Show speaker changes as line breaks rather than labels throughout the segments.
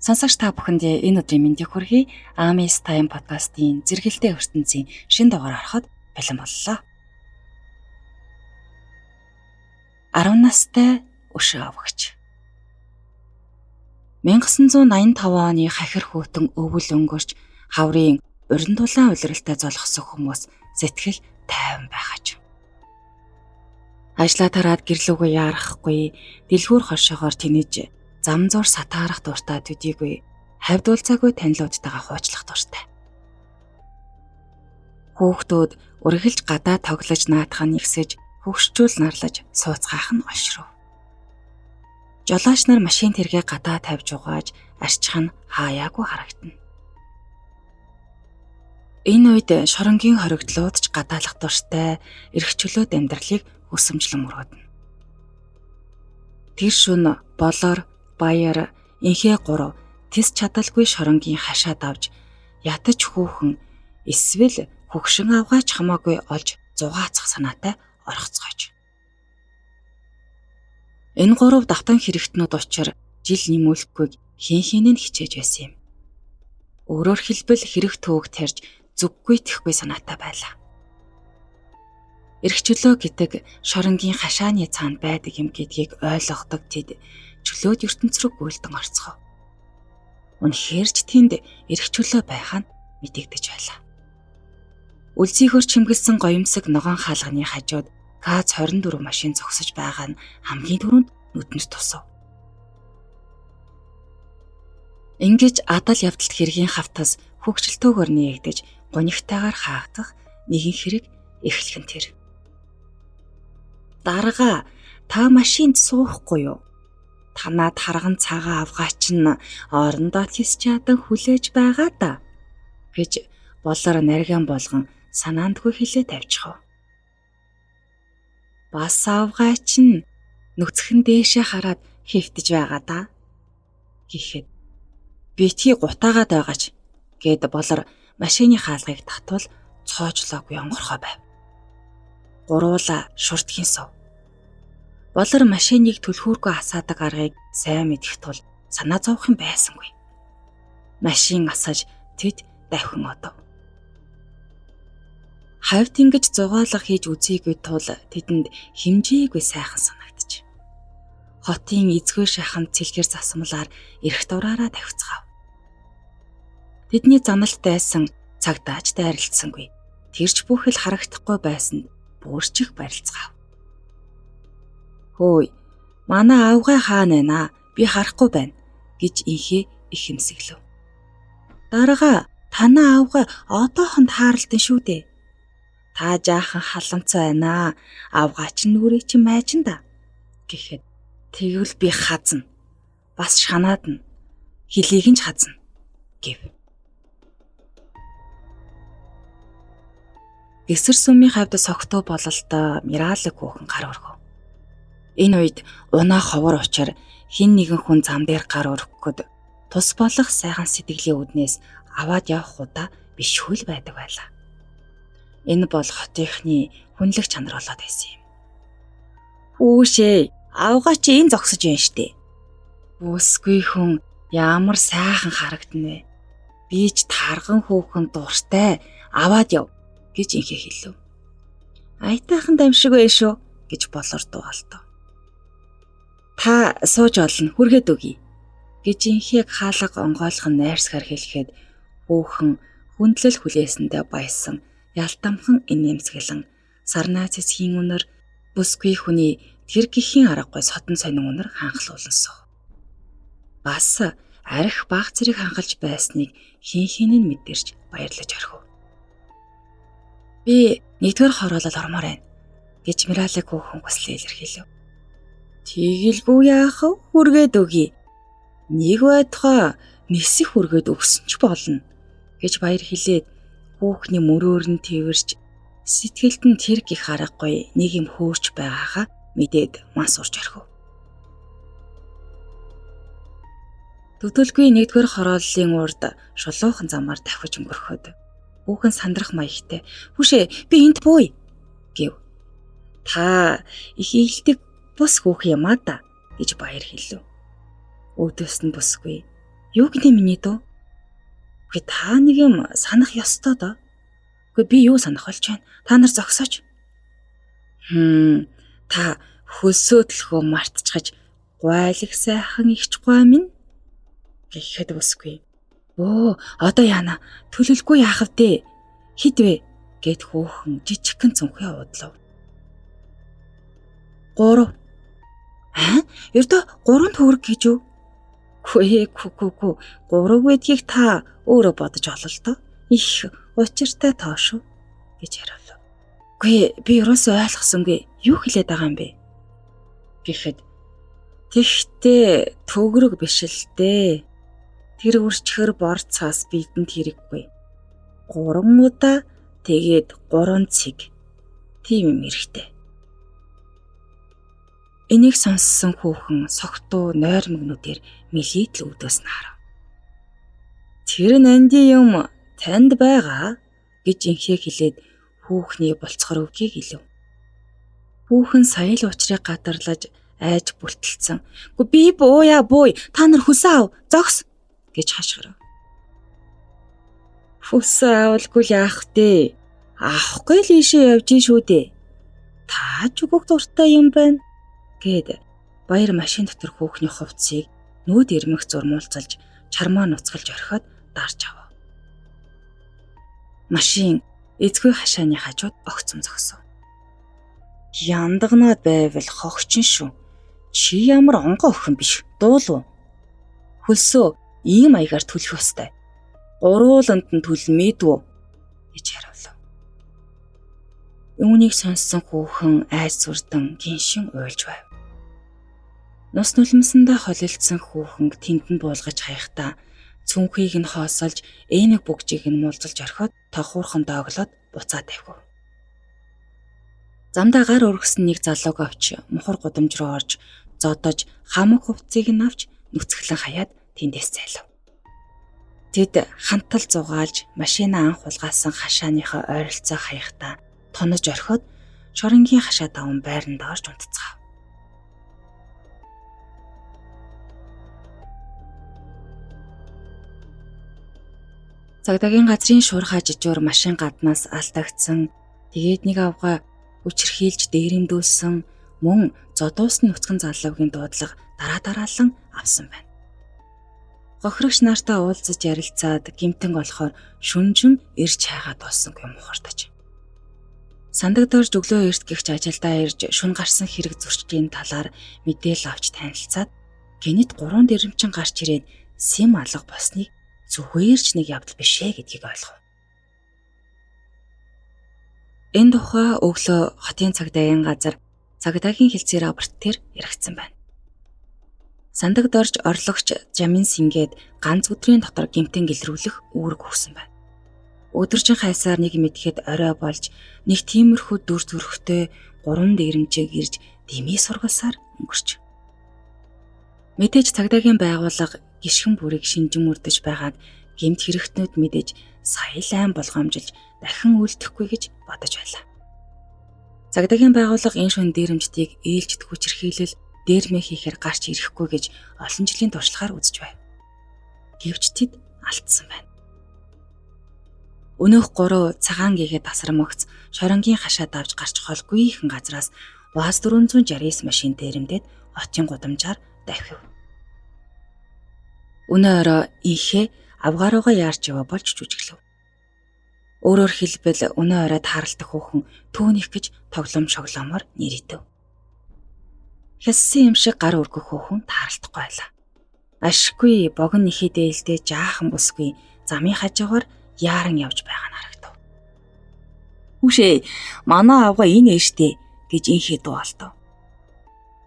Сонсогч та бүхэнд энэ өдрийн мэндийг хүргэе. Amis Time podcast-ийн зэрэгэлдээ ертөнцийн шинэ дугаар ороход бэлэн боллоо. 10 настай өшөө авагч. 1985 оны хахир хүйтэн өвөл өнгөрч хаврын уран дулаан улиралтай золгосон хүмүүс сэтгэл тайван байгаач. Ажлаа тараад гэрлүүгөө яарахгүй, дэлгүүр хошоогоор тэнэж зам зуур сатаарах дуртай төдийгүй хавьдуулцаагүй танилуудтайгаа хуучлах дуртай. Хүүхдүүд үргэлж гадаа тоглож наадах нь ихсэж хөвгчүүл нарлаж сууцгаах нь олшров. Жолооч нар машин тэргээ гадаа тавьж угааж арчих нь хаяагүй харагдана. Энэ үед шоронгийн хоригдлууд ч гадаалах дуртай эрхчлөөд амьдралыг өсөмжлөн мөргөднө. Тэр шөнө болоор баяр инхээ 3 тис чадалгүй шоронгийн хашаад авч ятаж хүүхэн эсвэл хөгшин авгаач хамаагүй олж зугаацах санаатай орхоцгооч. Энэ 3 давтан хэрэгтнүүд учир жил нэмүүлэхгүйг хин нь хичээж байсан юм. Өөрөөр хэлбэл хэрэг төвөг тарьж зүггүй тэхгүй санаатай байлаа. Эрхчлөө гэдэг шоронгийн хашааны цаанд байдаг юм гэдгийг ойлгодог тэд чөлөөт ертөнц рүү гүйлдэн орцгов. Үнэхээр ч тэнд эрхчлөө байх нь мэдэгдэж байлаа. Үлзийхөр чимгэлсэн гоёмсог ногоон хаалганы хажууд КАЗ-24 машин зогсож байгаа нь хамгийн түрүүнд нүдэнд тусав. Ингэж адал явдалт хэргийн хавтас хөгжилтөөгөр нээгдэж гонигтайгаар хаагдах нэгэн хэрэг эхлэх нь тэр. Дарга, та машинд суухгүй юу? Танаад харган цагаан авгаач нь орондоо тис чадан хүлээж байгаа да гэж болоор нариган болгон санаандгүй хэлээ тавьчихав. Бас авгаач нь нүцгэн дээшээ хараад хэвтэж байгаа да гэхэд битгий гутаагаад байгаач гэд болоор машины хаалгыг татвал цоожлоогүй онгорхой байв. Гуруула шуртгийн сов. Болор машиныг түлхүүргүй асаадаг аргыг сайн мэдэх тул санаа зовох юм байсангүй. Машин асаж тэд давхин одов. Хавьд ингэж зугаалга хийж үзээгүй тул тэдэнд хэмжээгүй сайхан санагдчих. Хотын эзгүй шахан цэлгэр засмалаар эрх дураараа тавьцгаав. Тэдний заналт дайсан цагтаач дайралтсангүй. Тэрч бүхэл харагдахгүй байсан бүрчих барилцгаав. Хөөе, манай авгай хаана байна? Би харахгүй байна гэж инхээ ихэмсэглэв. Дарга, танаа авгай одоохон тааралдан шүү дээ. Та жаахан халамцаа байна. Авгаач нүрээ чи майжин да гэхэд тэгвэл би хазна. Бас шанаадна. Хилийг нь ч хазна гэв. Гэсэр сүмийн хавьд согтуу бололтой Миралэг хүүхэн гар өргөв. Энэ үед унаа ховор учир хин нэгэн хүн зам дээр гар өргөхөд тус болох сайхан сэтгэлийн үднээс аваад явах удаа бишгүй л байдаг байлаа. Энэ бол хотынхны хүнлэг чанар болоод байсан юм. Хүүшээ, авгаа чи энэ зогсож байна штэ. Бүсгүй хүн ямар сайхан харагдана вэ? Би ч тарган хүүхэн дуртай аваад яв гэж инхээ хэлв. Аятайхан дамшиг вэ шүү гэж болор дуугалтав. Та сууж олно хүргээд өгье гэж инхийг хаалга онгойлхон найрсгаар хэлэхэд хүүхэн хүндлэл хүлээсэндээ баясан ялтамхан инээмсэглэн сарнаа цэцгийн үнэр бүсгүй хүний тэр гихийн аргагүй содон сонин үнэр ханхлуулсан. Бас арх баг зэрэг хангалж байсныг хин нь мэдэрч баярлаж орхив. Би нэгдүгээр хороолол ормоор байна гэж Миралэг хүүхэн хүслээ илэрхийлв. Тэгэлгүй яах вэ? Хүргээд өгье. Нэг байтугай нисэх хүргээд өгсөн ч болно гэж баяр хэлээд хүүхний мөрөөр нь тэрвэрч сэтгэлд нь тэр гих аргагүй нэг юм хөөрч байгаагаа мэдээд мас урж орхив. Төдөлгүй нэгдүгээр хорооллын урд шулуухан замаар давхиж өнгөрөхөд хүүхэн сандрах маягтай "Хүшээ, би энд бууя" гэв. Та их ийгэлдэг бус хүүхэн юм а да гэж баяр хэлв. Өөдөөс нь бүсгүй Юу гинэ миний дөө? Үгүй та нэг юм санах ёстой доо. Үгүй би юу санах болж байна? Та нар зогсооч. Та хөлсөө төлхөө мартчихаж гуайлах сайхан ихч гуай минь гэхэд үсгүй. Одоо яана? Төлөлгүй яах вэ? Хэд вэ? Гэт хөөхөн жижигхэн цүнхээ уудлав. 3. Ердөө 3 төгрөг гэж юу? Хөөе, 3 гэдгийг та өөрөө бодож олоо л доо. Их учиртай тоо шүү гэж хариулв. Үгүй би ерөөсөө ойлгосонгүй. Юу хэлээд байгаа юм бэ? Гэхэд тэгтээ төгрөг биш л дээ. Тэр үрчхэр бор цаас бидэнд хэрэггүй. 3 удаа тэгээд 3 цэг. Тийм юм эрэхтэй. Энийг сонссон хүүхэн согтуу нойрмогнуудээр мэлийдл үүдөөс нь харав. Тэр нанди юм танд байгаа гэж инхээ хэлээд хүүхний болцохор өвгийг хэлв. Хүүхэн сая л учрыг гадарлаж айж бүлтэлцэн. Би бууя та нар хүсээ ав зогс гэж хашгирав. Хүсээ авалгүй л яах вэ? Авахгүй л ийшээ явж шүү дээ. Тааж өгөх дуртай юм байна гэд баяр машин дотор хүүхний хувцсыг нүүд ирмэх зурмуулцалж чармаа нуцгалж орхиод дарж авав. Машин эзгүй хашааны хажууд огцом зогсов. Яндагнаад байвал хогчин шүү. Чи ямар онгоо охин биш дуулуу. Хөлсөө ийм маягаар төлөх ёстой. Гурууланд нь төлмэдүү гэж хариулв. Үүнийг сонссон хүүхэн айс сүрдэн гиншин уйлж байв. Нус нулимсандаа холилдсон хүүхэн тэнд нь буулгаж хаяхдаа цүнхийг нь хоосолж эмэг бүгжийг нь муулзалж орхиод тохуурхан дооглоод буцаад тавив. Замдаа гар өргөсөн нэг залууг авч мухар гудамж руу орж зодож хамаг хувцсыг нь авч нүцгэлэн хаяад тэндээс зайлав. Тэд хантал зугаалж машинаа анх хулгаасан хашааныхаа ойролцоо хаяхдаа тонож орхиод шоронгийн хашаа даван байранд орж унтцгаав. Цагдаагийн газрын шуурхай жижүүр машин гаднаас алдагдсан. Тэгээд нэг авгаа хүчрхийлж дээрэмдүүлсэн мөн зодуусан нүцгэн залуугийн дуудлага дараалан авсан байна. Гохирогч нартай уулзаж ярилцаад гэмтэн болохоор шүнжин ирж хайгаад болсонгүй мухардаж. Сандагдорж өглөө эрт гихч ажилдаа ирж шүн гарсан хэрэг зурчдын талаар мэдээлэл авч танилцаад гинэт 3 дэрэмчин гарч ирээд сим алга болсныг зүгээр ч нэг явдал биш ээ гэдгийг ойлгов. Энэ тухай өглөө хотын цагдаагийн газар цагдаагийн хэлцээр рапорт төр яригдсан байна. Сандагдорж орлогч Жамин Сингээд ганц өдрийн дотор гэмтэн гэлрүүлэх үүрэг өгсөн байна. Өдөржин хайсаар нэг мэдхэд орой болж нэг тиймэрхүү дүр төрхтэй 3 дээрэмжийг ирж дэмий сургалсаар өнгөрч. Мэдээж цагдаагийн байгууллага гишгэн бүрийг шинжин мөрдөж байгааг гэмт хэрэгтнүүд мэдээж сая лайн болгоомжилж дахин үйлдэхгүй гэж бодож байлаа. Цагдаагийн байгууллага энэ шүн дээрэмжтийг ээлжид хүчирхийлэл дээрмэ хийхээр гарч ирэхгүй гэж олон жилийн туршлагаар үзэж байв. Гэвч тэд алдсан байна. Өнөөх 3 цагаан гээгээ тасрамгц шоронгийн хашаа давж гарч холгүй ихэн газраас ВАЗ 469 машин дээрэмдээд хотын гудамжаар давхив. Өнөө орой инхээ авгааруугаа яарч яваа болж жүжиглэв. Өөрөөр хэлбэл өнөө орой тааралдах хүүхэн түүнийх гэж тоглоом шоглоомоор нэрийдэв. Хяссан юм шиг гар өргөх хүүхэн тааралдахгүй байлаа. Ашиггүй богино нэхий дээлдээ жаахан бүсгүй замын хажуугаар яаран явж байгаа нь харагдав. Хүүшээ, манай авгаа энэ ээштэй гэж инхээ дуулдав.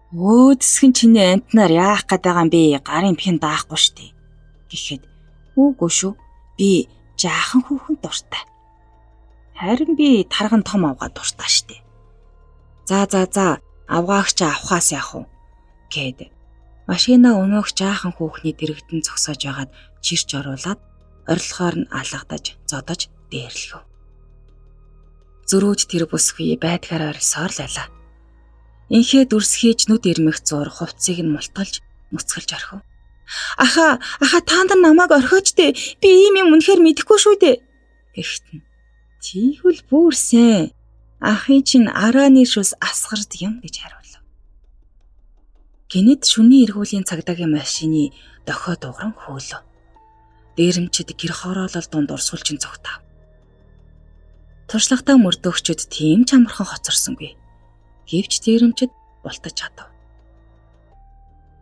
Өөдсгэн чиний амтнаар яах гээд байгаа юм бэ? Гарын пин даахгүй штий. Гэхэд үгүй шүү. Би жаахан хүүхэн дуртай. Харин би тарган том авгаа дуртай штий. За авгаагч авахаас яах вэ? Гэд машина өнөөх жаахан хүүхний дэрэгдэн зогсоож байгаад чирч оруулаад орилохоор нь алгадаж зодож дээрлэв. Зөрүүд тэр бүсгүй байдгаараа орилсоор л байлаа. Инхээ дүрсхийж нүд ирмэх зур хувцсыг нь мултгалж нүцгэлж орхив. Аха та нар намайг орхиоч дээ. Би ийм юм үнэхээр мэдэхгүй шүү дээ. Гэхдээ тийхвэл бүр сайн. Ахын чинь арааны шүс асгард юм гэж хариулав. Гэнэт шүний эргүүлийн цагдаагийн машины дохио дууран хөөлөв. Дээрэмчид гэр хороолол дунд урсгалжин цогтав. Туршлагатай мөрдөгчд тийм ч амархан хоцорсонгүй. Гэвч дээрэмчид бултаж чадав.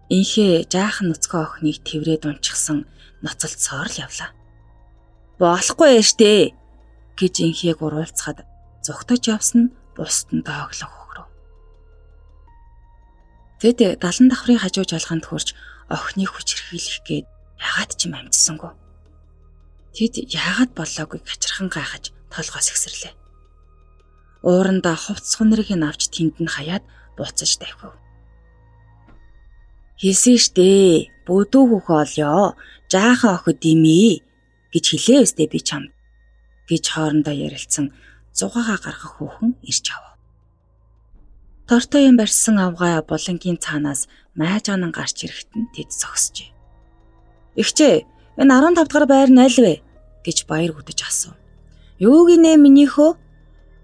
Инхээ жаахан нүцгэн охиныг тэврээд унчихсан ноцолцоор л явлаа. Болохгүй штэ гэж инхийг уруулцахад зүгтэж явсан нь бусд нь доогтлох хөхрөв. Тэд далан давхрын хажуу жалгаанд хурж охиныг хүчрхийлэх гээд ягаад ч юм амжсангүй. Тэд яагаад болоогүй гачирхан гайхаж толгоос ихсэрлээ. Уурандаа хувцс хунрыг нь авч тэнд нь хаяад буцаж давхив. Хэлсэн штэ бүдүү хөхөө олё. Жаахан охид димээ гэж хэлээ өстэй би чамд гэж хоорондоо ярилцсан зугаагаа гаргах хүүхэн ирж авав. Тортой юм барьсан авгай булангийн цаанаас майжаанан гарч ирэхэд нь тэд зогсжээ. Игчээ энэ 15 дахь байр нь аль вэ гэж баяр хөдөж асуув. Юу гинэ минийхөө?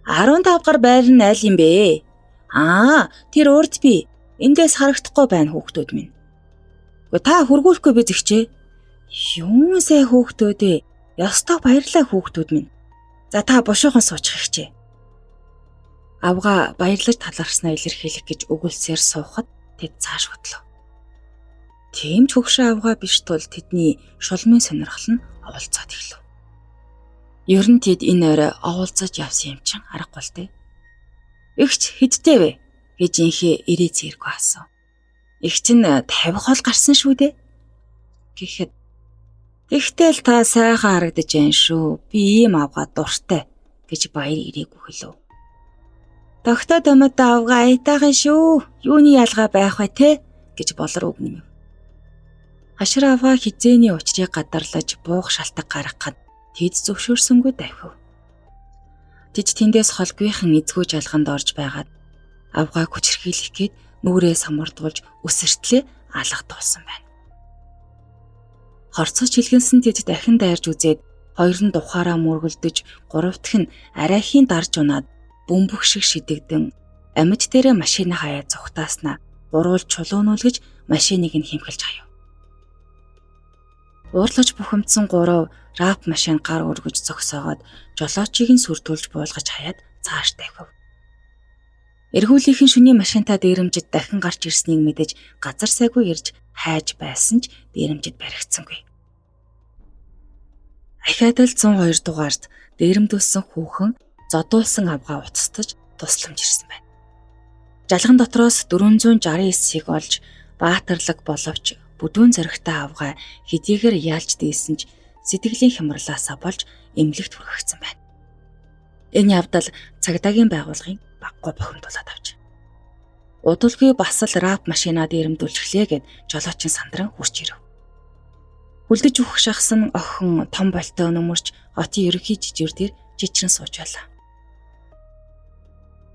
15 дахь байр нь аль юм бэ? Тэр урд би эндээс харагдахгүй байна хүүхдүүд минь. Гэхдээ та хургуулахгүй биз ихчээ. Юун сай хүүхдүүд ээ. Ёстой баярлаа хүүхдүүд минь. За та бушуухан суучих ихчээ. Авга баярлаж талархснаа илэрхийлэх гэж өгүүлсээр суухад тэд цааш хөдлөө. Тийм ч хөгшин авга биш тул тэдний шулмын сонирхол нь оволцоод эхлэв. Ер нь тэд энэ орой оволцож явсан юм чин аргагүй л дээ. Игч хэдтэй вэ гэж инхээ ирээ зэрэг асуув. Игч нь 50 хол гарсан шүү дээ. Гэхэд тэгтэл та сайхан харагдаж байна шүү. Би ийм авга дуртай гэж баяр ирээгүй хэлв. Тогтоо томот авга аятайхан шүү. Юуны ялгаа байх вэ те гэж болор өгнөв. Хашир авга хизээний учрыг гадарлаж буух шалтгаан гаргахад тэд зөвшөөрсөнгүй давхив. Тэд тэндээс холгүйхан эзгүй жалганд орж байгаад авгааг хүчрхийлэх гээд нүрээ самардуулж өсөртлөө алгадуулсан байна. Хорцож хилгэнсэн тэд дахин дайрж үзээд хоёр нь тухаараа мөргөлдөж, гуравдх нь арайхийн дарж унаад бөмбөг шиг шидэгдэн амьд дээрээ машины хаяа зүхтааснаа гурвал чулуунуулгаж машиныг нь хэмгэлж хаяв. Уурлаж бухимдсан гурав рап машин гар өргөж зогсоогоод жолоочийг нь сүрдүүлж буулгаж хаяад цааш давхив. Эргүүлийнхэн шүний машинтаа дээрэмжид дахин гарч ирснийг мэдэж газар сайгүй ирж хайж байсан ч дээрэмжид баригдсангүй. Ахиад л 102 дугаард дээрэмдүүлсэн хүүхэн зодуулсан авгаа уцтаж тусламж ирсэн байна. Жалган дотроос 469-ийг олж баатарлаг боловч бүдүүн зөрөгтэй авгаа хэдийгээр яалж дийсэн ч сэтгэлийн хямралаасаа болж эмнэлэгт хүргэгдсэн байна. Энэ явдал цагдаагийн байгууллагын баггүй бохимдуулаад авч. Удалгүй бас л рап машинаа дээрэмдүүлчихлээ гэд жолоочин сандран хурж ирэв. Хүлдэж өгөх шахс нь охин том болтой өнөмөрч хотын ерөнхий жижиг дээр жижигэн сууж байлаа.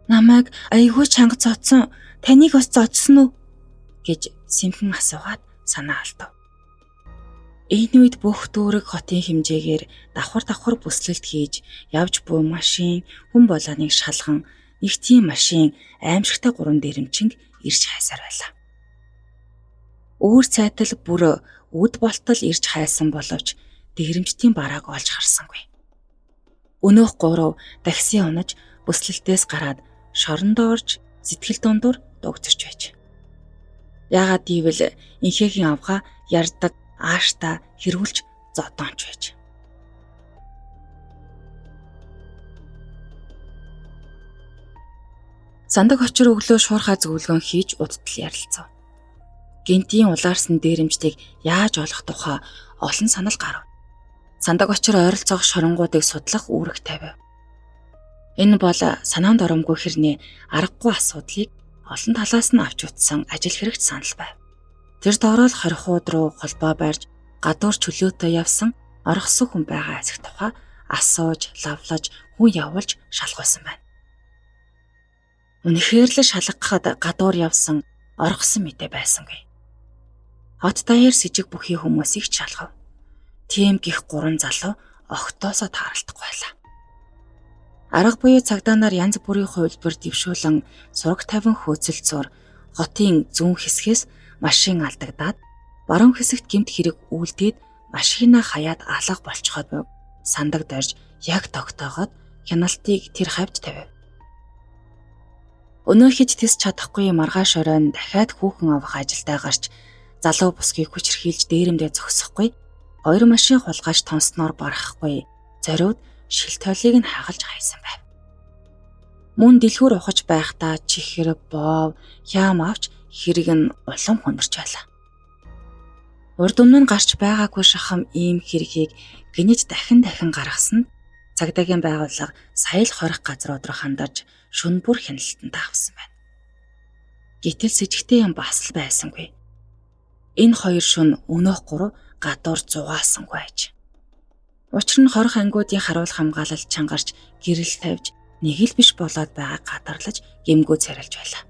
Намайг айгүй чанга цоцсон, таныг бас цоцсон уу гэж сэмхэн асуугаад санаа алдав. Энэ үед бүх дүүрэг хотын хэмжээгээр давхар бүслэлт хийж явж буй машин, хүн болооныг шалган нэг тийм машин аимшигтай 3 дээрэмчинг ирж хайсаар байлаа. Өөр цайтал бүр үд болтол ирж хайсан боловч дээрэмчдийн барааг олж харсангүй. Өнөөх 3 такси унаж бүслэлтээс гараад шорондоо орж сэтгэл дундуур дугцэрч байж. Яагаад гэвэл инхээгийн авгаа ярддаг аашта хэрүүлж зодоонч байж. Сандаг очир өглөө шуурхай зөвлөгөөн хийж удтал ярилцав. Гинтийн улаарсан дээрэмжтийг яаж олох тухай олон санал гарав. Сандаг очир ойролцоох шоронгуудыг судлах үүрэг тавив. Энэ бол санаанд оромгүй хэрнээ аргагүй асуудлыг олон талаас нь авч утсан ажил хэрэгт санал байв. Тэр доороо л 20 руу холбоо барьж гадуур чөлөөтэй явсан оргосон хүн байгаа эсэх тухай асууж, лавлаж, хүн явуулж шалгуулсан байна. Үнэхээр л шалгахад гадуур явсан оргосон мэдээ байсангүй. Хот даяар сэжиг бүхий хүмүүсийг ч шалгав. Тийм гих 3 залуу огтоосоо тааралдахгүй байлаа. Арга буюу цагдаа нар янз бүрийн хувилбар дэвшүүлэн сураг тавин хөөцөлцөөр хотын зүүн хэсгээс машин алдагдаад баруун хэсэгт гэмт хэрэг үлдээд машинаа хаяад алга болчиход буй сандаг дорж яг тогтоогоод хяналтыг тэр хавьд тавив. Өнөө хич тэс чадахгүй маргааш оройн дахиад хүүхэн авах ажилдаа гарч залуу бусгийг хүчрхийлж дээрэмдээ зогсохгүй, хоёр машин хулгайч тонсноор барахгүй зориуд шил тойлыг нь хагалж хайсан байв. Мөн дэлгүүр ухаж байхдаа чихэр, боов, хям авч хэрэг нь улам хүндэрч байлаа. Урд өмнө нь гарч байгаагүй шахам ийм хэргийг гинэж дахин гаргасан нь цагдаагийн байгууллага сая л хорих газрууд руу хандарч шөнө бүр хяналтанд авсан байна. Гэтэл с ิจ гтэй юм бас л байсангүй. Энэ хоёр шөнө өнөөх 3 гадуур зугаасангүй аж. Учир нь хорих ангиудын харуул хамгаалалт чангарч гэрэл тавьж нэг л биш болоод байгааг гадарлаж гэмгүү царилж байлаа.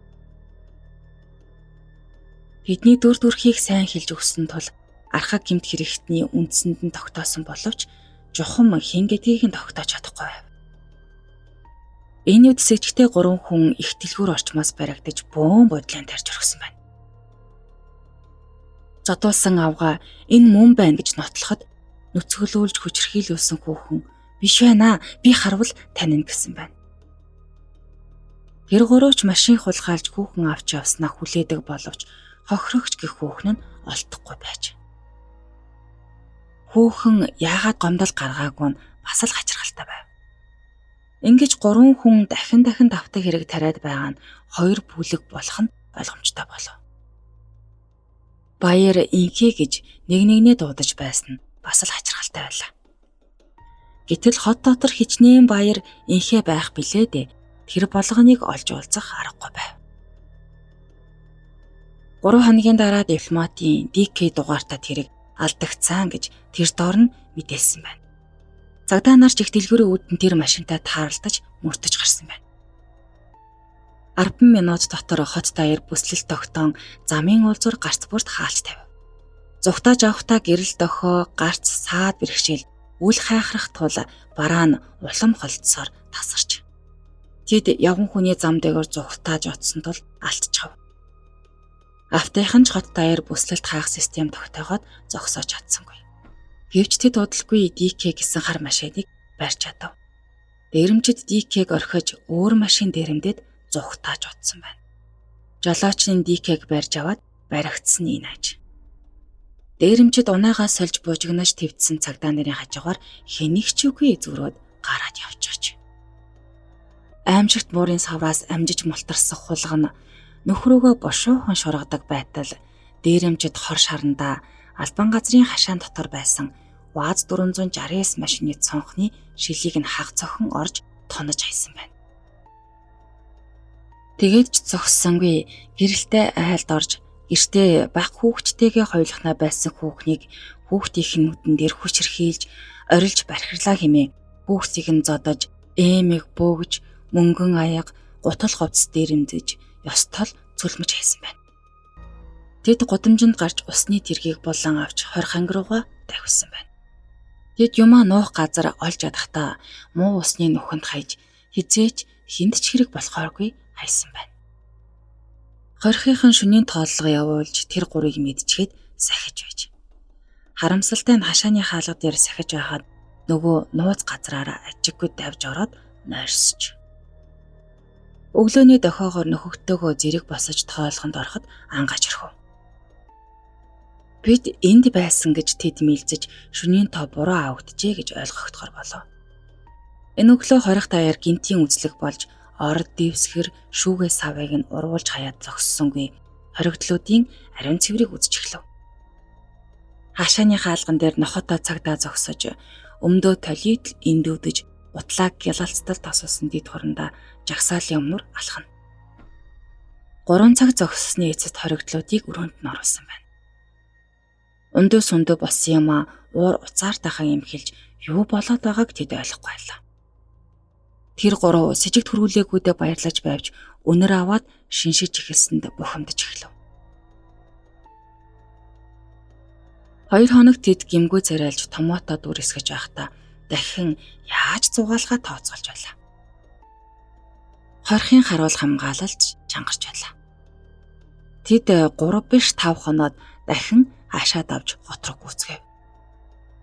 Бидний дүр төрхийг сайн хэлж өгсөн тул архаг гэмт хэрэгтний үндсэнд нь тогтоосон боловч жухам хин гэдгийг нь тогтоож чадахгүй байв. Энэ үед с ิจ гтэй 3 хүн их дэлгүүр орчмоос баригдаж бөөн бодлын тарьж өргсөн байна. Зодуулсан авгаа энэ мөн байна гэж нотлоход нүцгэлүүлж хүчрхийлүүлсэн хүүхэн биш байна, би харвал танина гэсэн байна. Тэр гурвч машин хулгайлж хүүхэн авч явснаа хүлээдэг боловч хохирогч гэх хүүхэн нь олдохгүй байж. Хүүхэн яагаад гомдол гаргаагүй нь бас л хачирхалтай байв. Ингэж 3 хүн дахин давтаг хэрэг тариад байгаа нь 2 бүлэг болох нь ойлгомжтой болов. Баяр инхээ гэж нэгнээ дуудаж байсан нь бас л хачирхалтай байлаа. Гэтэл хот дотор хичнээн баяр инхээ байх билээ дээ. Тэр болгоныг олж уулзах аргагүй байв. 3 хоногийн дараа дипломатын ДК дугаартад хэрэг алдагдсан гэж тэр доор нь мэдээлсэн байна. Цагдаа нар ч их дэлгүүрийн үүдэн тэр машинтай тааралдаж мөрдөж гарсан байна. 10 минут дотор хот даяар бүслэл тогтоон замын уулзуур гарц бүрт хаалж тавив. Зүгтааж авахтаа гэрэл дохоо гарц саад бэрхшээл үл хайхрах тул бараа нь улам холдсоор тасарч. Тэд явган хүний зам дээгүүр зүгтааж оцсон тул алдчихав. Автохан ч хот даяар бүслэлт хаах систем тогтоогоод зогсоож чадсангүй. Гэвч тэд удалгүй ДК гэсэн хар машиныг барьж чадав. Дээрэмчид ДК-г орхиж өөр машин дээрэмдээд зүгтааж утсан байна. Жолоочны ДК-г барьж аваад баригдсан энэ аж. Дээрэмчид унаагаас сольж буужигнаж твдсэн цагдаа нарын хажуугаар хэнийг ч үгүй зүрөөд гараад явчихж. Аимшигт муурын савраас амжиж мултарсах хулгана нөхрөөгөө бошуухан шургадаг байтал дээрэмчид хор шарандаа албан газрын хашаан дотор байсан УАЗ 469 машины цонхны шилийг нь хаг цохон орж тонож хайсан байна. Тэгээд ч зогссонгүй гэрэлтэй айлд орж гэртээ баг хүүхдтэйгээ хойлохнаа байсан хүүхнийг хүүхдийнх нь нүдэн дээр хүчрхийлж орилж бархирлаа хэмээн хүүхдийг нь зодож эмэг бөөгж мөнгөн аяга гутал говц дээрэмдэж ёстол цөлмөж хайсан байна. Тэд гудамжинд гарч усны тэргийг булан авч хорих анги руугаа тавьсан байна. Тэд юмаа нуух газар олж ядахтаа муу усны нүхэнд хаяж хизээч хинд ч хэрэг болохооргүй хайсан байна. Хорихын шөнийн тооллого явуулж тэр гурыг мэдчихэд сахиж байж. Харамсалтай нь хашааны хаалга дээр сахиж байхад нөгөө нууц газраараа ажиггүй давж ороод нойрсож. Өглөөний дохоогоор нөхөгтөөгөө зэрэг босож тоолгонд ороход ангаж өрхөв. Бид энд байсан гэж тэд мэлзэж шөнийн тоо буруу авагджээ гэж ойлгохдохоор болов. Энэ өглөө хорих даяар гинтийн үзлэг болж орд дэвсгэр шүүгээ савыг нь урвуулж хаяад зогссонгүй хоригдлуудын ариун цэврийг үзэж эхлэв. Хашааны хаалган дээр нохотой цагдаа зогсож өмдөө толид эндүүдэж утлааг гялалцтал тосолсон дэд хурандаа жагсаалын өмнөр алхана. 3 цаг зогссны эцэст хоригдлуудыг өрөөнд нь оруулсан байна. Өндөө сүндөө болсон юм а уур уцаар тахаа имхэлж юу болоод байгааг тэд ойлгохгүй байлаа. Тэр 3 с ิจ төрүүлээгүйдээ баярлаж байвч өнөр аваад шиншиж эхэлсэнд бухимдаж эхлэв. 2 хоног тэд гимгүү царайлж томото дүр эсгэж байхдаа дахин яаж зугаалгаа тооцоолж байлаа. Хорхийн харуул хамгаалалж чангарч байлаа. Тэд 3 биш 5 хоноод дахин хаашаад авч хот руу гүйцгээв.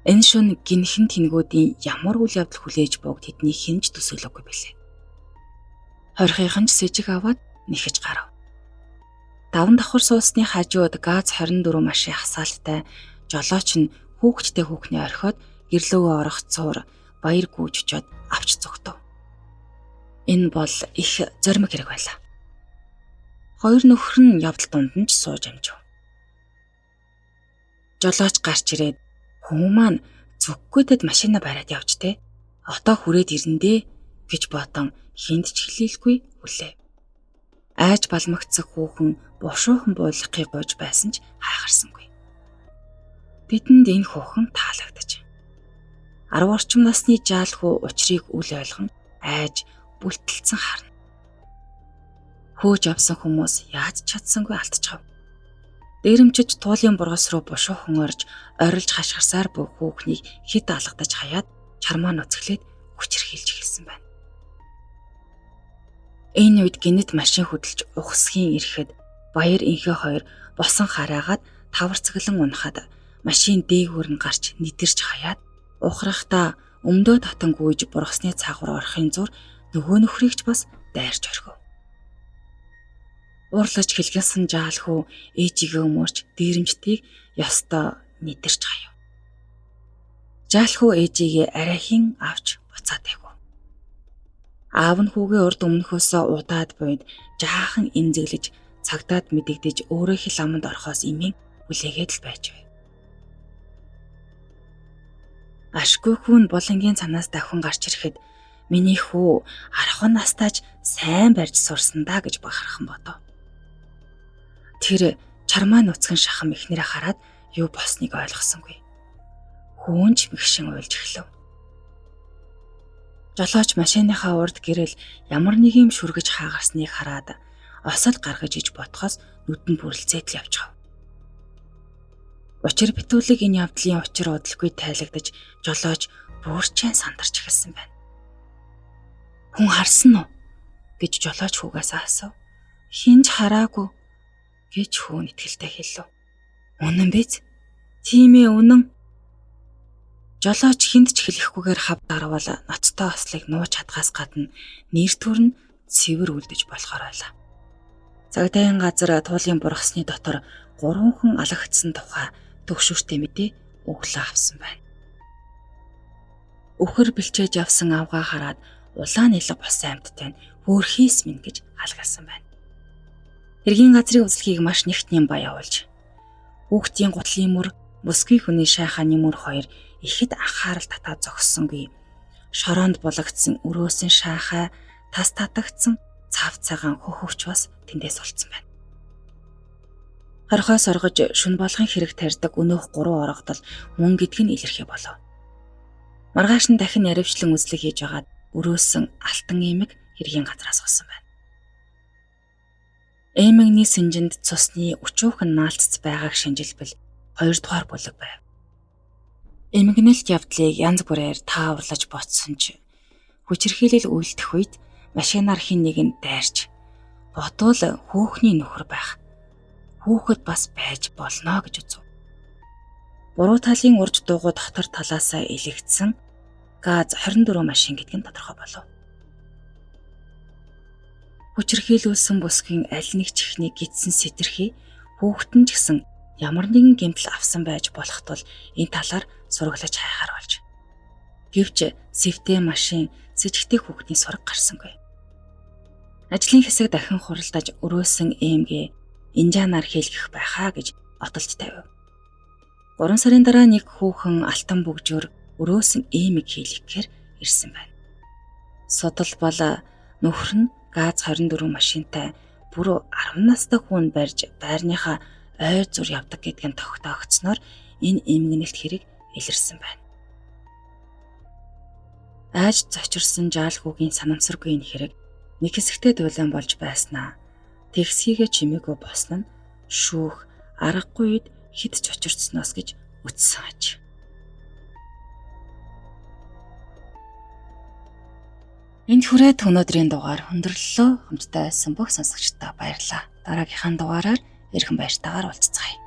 Энэ шөнө гинхэн тэнгүүдийн ямар үйл явдал хүлээж буг тэдний хинж төсөөлөөгүй билээ. Хорхийнхан ч сэжиг аваад нэхэж гарав. Даван давхар суусны хажууд ГАЗ 24 машин хасаалттай жолооч нь хүүхдтэй хүүхний орхиод гэрлөөгөө орох цуур баяр гүйж очоод авч зүгтв. Энэ бол их зоримог хэрэг байлаа. 2 нөхөр нь явдал дунд нь ч сууж амжив. Жолооч гарч ирээд "Хүн маань зүггүй тэд машина бариад явж тэ. Одоо хүрээд ирэндээ" гэж бодон хинд ч хэлэлгүй үлээ. Айж балмагцах хүүхэн бушуухан буулгахыг гуйж байсан ч хайхарсангүй. Бидэнд энэ хүүхэн таалагдаж. 10 орчим насны жаал хүү учрыг үл ойлгон айж бүлтэлцэн харна. Хөөж авсан хүмүүс яаж чадсангүй алдчихав. Дээрэмчиж туулын бургас руу бушуухан орж орилж хашгирсаар буй хүүхнийг хэд алгадаж хаяад чармаа нуцглээд хүчрхийлж эхэлсэн байна. Энэ үед гинэт машин хөдөлж ухсхийн ирэхэд баяр инхээ хоёр босон хараагаад таварцаглан унахад машин дээгүүр нь гарч нидэрч хаяад ухрахтаа өмдөө татан гүйж бургасны цаагуур орохын зур нөгөө нөхрийг ч бас дайрч орхив. Уурлаж хэлгэнсэн жаалхүү ээжигээ өмөрч дээрэмчтийг ёстой нидэрч хаяв. Жаалхүү ээжигээ арайхийн авч буцаад байв. Аав нь хүүгээ урд өмнөхөөсөө удаад буйд жаахан эмзэглэж цагдаад мэдэгдэж өөрөө хэл аманд орохоос имийн хүлээгээд л байж байв. Ашгүй хүн булангийн цанаас давхин гарч ирэхэд "Миний хүү 10 настайж сайн барьж сурсан да" гэж бахархан бодов. Тэр чармаа нуцган шахам ихнэрээ хараад юу болсныг ойлгосонгүй. Хүүнч мэгшин уйлж эхлэв. Жолооч машиныхаа урд гэрэл ямар нэг юм шүргэж хаагарсныг хараад осол гаргаж иж бодхоос нүдэн бүрлцээд л явчихав. Учир битүүлэг энэ явдлын учир удалгүй тайлагдаж жолооч буурчийн сандарч эхэлсэн байна. "Хүн харсан уу?" гэж жолооч хүүгээс асуув. "Хинж хараагүй" гэж хүү итгэлтэй хэлв. "Үнэн биз?" "Тийм ээ, үнэн." Жолооч хинд ч хэлэхгүйгээр хав дарвал ноцтой ослыг нууж чадхаас гадна нэр төр нь цэвэр үлдэж болохоор байлаа. Цагдаагийн газар туулын бургасны дотор 3 хүн алгагдсан тухай төгшүүртэй мэдээ өглөө авсан байна. Өхөр бэлчээж авсан авгаа хараад улаан нэлэг босон амьттай нь хөөрхийс минь гэж халгалсан байна. Хэргийн газрын үзлэхийг маш нэгтнийн ба явуулж, хүүхдийн гутлын мөр, бүсгүй хүний шайхааны мөр хоёр ихэд анхаарал татаад зогссонгүй. Шороонд булагдсан өрөөсөн шайхаа тас татагдсан цав цагаан хөхөвч бас тэндээс олцсон байна. Хорхоос оргож шүн болгон хэрэг тарьдаг өнөөх 3 оргодол мөн гэдг нь илэрхий болов. Маргааш нь дахин наривчлан үзлэг хийж байгаад өрөөсөн алтан эмэг хэргийн газраас олсон байна. Эмэгний сэнжинд цусны өчүүхэн наалцц байгааг шинжилбэл 2 дугаар бүлэг байв. Эмгэнэлт явдлыг янз бүрээр тааварлаж бодсон ч хүчирхийлэл үйлдэх үед машинаар хин нэг нь дайрч бодвол хүүхний нөхөр байх. Хүүхэд бас байж болно гэж үзв. Буруу талын урж дуугүй дотор талаасаа илэгдсэн ГАЗ 24 машин гэдг нь тодорхой болов. Хүчирхийлүүлсэн бүсгийн аль нэг чихний гидсэн сэтэрхий хүүхдэн ч гэсэн ямар нэгэн гэмтэл авсан байж болох тул энэ талаар сураглаж хайхаар болж. Гэвч сэвтэй машин сэжигтэй хүүхдийн сураг гарсангүй. Ажлын хэсэг дахин хуралдаж өрөөсөн эмгээ инжанаар хийлгэх байхаа гэж отолд тавив. 3 сарын дараа нэг хүүхэн алтан бөгжөөр өрөөсөн эмэг хийлгэхээр ирсэн байна. Судал бол нөхөр нь ГАЗ 24 машинтай бүр 10 настай хүн барьж байрныхаа ойр зур явдаг гэдг нь тогтоогдсноор энэ эмгэнэлт хэрэг илэрсэн байна. Айж зочирсан жаалхүүгийн санамсаргүй энэ хэрэг нэг хэсэгтээ дуулан болж байснаа. Тэгсхийгээ чимээгүй босно нь шүүх аргагүй үед хэд ч очирцсноос гэж үтсэн аж. Энд хүрээд өнөөдрийн дугаар өндөрлөлөө. Хамтдаа байсан бүх сонсогчдоо баярлалаа. Дараагийнхаа дугаараар эрхэм баяртайгаар уулзцгаая.